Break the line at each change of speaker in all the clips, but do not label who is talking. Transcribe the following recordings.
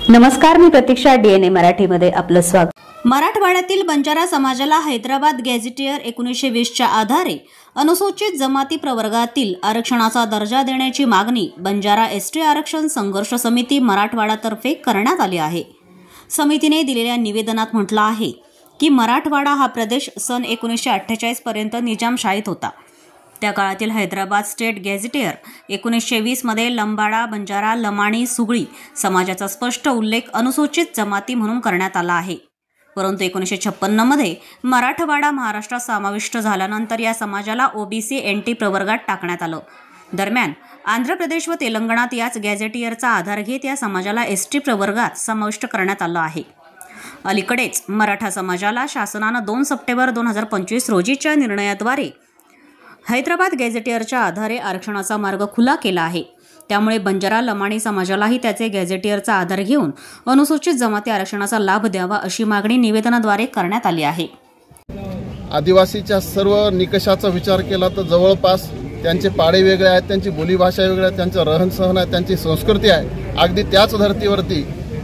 नमस्कार, मी प्रतीक्षा. DNA मराठीमध्ये आपलं स्वागत.
मराठवाड्यातील बंजारा समाजाला हैदराबाद गॅझेटियर 1920च्या आधारे अनुसूचित जमाती प्रवर्गातील आरक्षणाचा दर्जा देण्याची मागणी बंजारा एसटी आरक्षण संघर्ष समिती मराठवाडातर्फे करण्यात आली आहे. समितीने दिलेल्या निवेदनात म्हटलं आहे की मराठवाडा हा प्रदेश सन 1948 पर्यंत निजामशाहीत होता. त्या काळातील हैदराबाद स्टेट गॅझेटियर 1920 मध्ये लंबाडा, बंजारा, लमाणी, सुगळी समाजाचा स्पष्ट उल्लेख अनुसूचित जमाती म्हणून करण्यात आला आहे. परंतु 1956 मध्ये मराठवाडा महाराष्ट्रात समाविष्ट झाल्यानंतर या समाजाला ओबीसी NT प्रवर्गात टाकण्यात आलं. दरम्यान आंध्र प्रदेश व तेलंगणात याच गॅझेटियरचा आधार घेत या समाजाला ST प्रवर्गात समाविष्ट करण्यात आलं आहे. अलीकडेच मराठा समाजाला शासनानं 2 सप्टेंबर 2025 रोजीच्या निर्णयाद्वारे हैदराबाद गॅझेटियरच्या आधारे आरक्षणाचा मार्ग खुला केला आहे. त्यामुळे बंजारा, लमाणी समाजालाही त्याचे गॅझेटियरचा आधार घेऊन अनुसूचित जमाती आरक्षणाचा लाभ द्यावा अशी मागणी निवेदनाद्वारे करण्यात आली आहे.
आदिवासीच्या सर्व निकषाचा विचार केला तर जवळपास त्यांचे पाडे वेगळे आहेत, त्यांची बोलीभाषा वेगळी आहे, त्यांचं रहनसहन आहे, त्यांची संस्कृती आहे. अगदी त्याच धर्तीवरती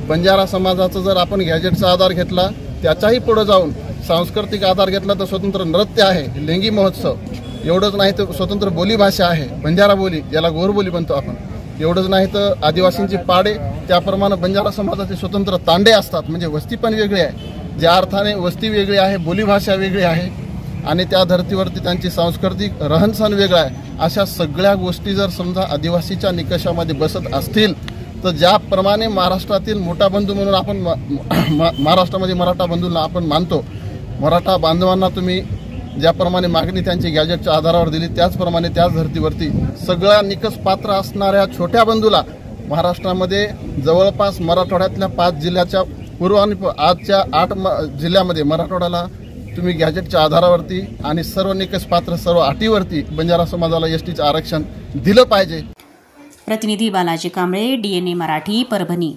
बंजारा समाजाचा जर आपण गॅझेटचा आधार घेतला, त्याच्याही पुढे जाऊन सांस्कृतिक आधार घेतला तर स्वतंत्र नृत्य आहे, लेंगी महोत्सव. एवढंच नाही तर स्वतंत्र बोलीभाषा आहे, बंजारा बोली, ज्याला गोरबोली म्हणतो आपण. एवढंच नाही तर आदिवासींची पाडे, त्याप्रमाणे बंजारा समाजाचे स्वतंत्र तांडे असतात. म्हणजे वस्ती पण वेगळी आहे. ज्या अर्थाने वस्ती वेगळी आहे, बोलीभाषा वेगळी आहे आणि त्या धर्तीवरती त्यांची सांस्कृतिक रहनसहन वेगळं आहे. अशा सगळ्या गोष्टी जर समजा आदिवासीच्या निकषामध्ये बसत असतील तर ज्याप्रमाणे महाराष्ट्रातील मोठा बंधू म्हणून आपण महाराष्ट्रामध्ये मराठा बंधूंना आपण मानतो, मराठा बांधवांना तुम्ही ज्याप्रमाणे मागणी त्यांची गॅजेटच्या आधारावर दिली, त्याचप्रमाणे त्याच धर्तीवरती सगळ्या निकष पात्र असणाऱ्या छोट्या बंधूला महाराष्ट्रामध्ये जवळपास मराठवाड्यातल्या 5 जिल्ह्याच्या पूर्व आणि आजच्या 8 जिल्ह्यामध्ये मराठवाड्याला तुम्ही गॅजेटच्या आधारावरती आणि सर्व निकष पात्र सर्व अटीवरती बंजारा समाजाला STचं आरक्षण दिलं पाहिजे.
प्रतिनिधी बालाजी कांबळे, DNA मराठी, परभणी.